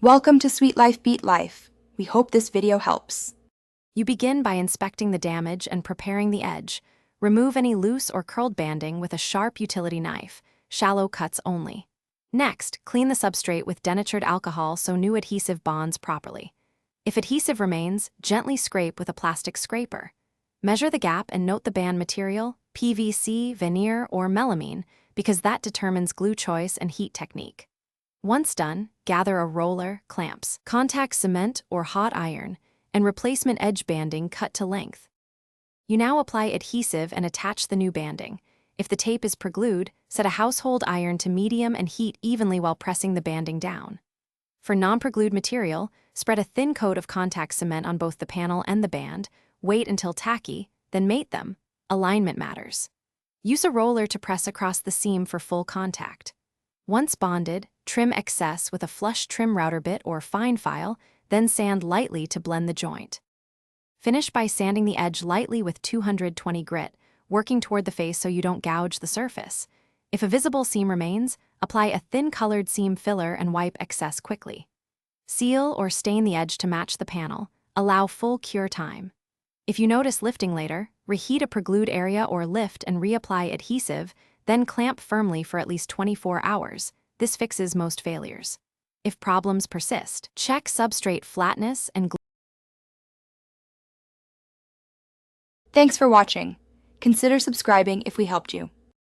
Welcome to Sweet Life Beat Life. We hope this video helps. You begin by inspecting the damage and preparing the edge. Remove any loose or curled banding with a sharp utility knife, shallow cuts only. Next, clean the substrate with denatured alcohol so new adhesive bonds properly. If adhesive remains, gently scrape with a plastic scraper. Measure the gap and note the band material, PVC, veneer, or melamine, because that determines glue choice and heat technique. Once done, gather a roller, clamps, contact cement or hot iron, and replacement edge banding cut to length. You now apply adhesive and attach the new banding. If the tape is preglued, set a household iron to medium and heat evenly while pressing the banding down. For non-preglued material, spread a thin coat of contact cement on both the panel and the band, wait until tacky, then mate them. Alignment matters. Use a roller to press across the seam for full contact. Once bonded, trim excess with a flush trim router bit or fine file, then sand lightly to blend the joint. Finish by sanding the edge lightly with 220 grit, working toward the face so you don't gouge the surface. If a visible seam remains, apply a thin colored seam filler and wipe excess quickly. Seal or stain the edge to match the panel. Allow full cure time. If you notice lifting later, reheat a preglued area or lift and reapply adhesive, then clamp firmly for at least 24 hours. This fixes most failures. If problems persist, check substrate flatness and glue. Thanks for watching. Consider subscribing if we helped you.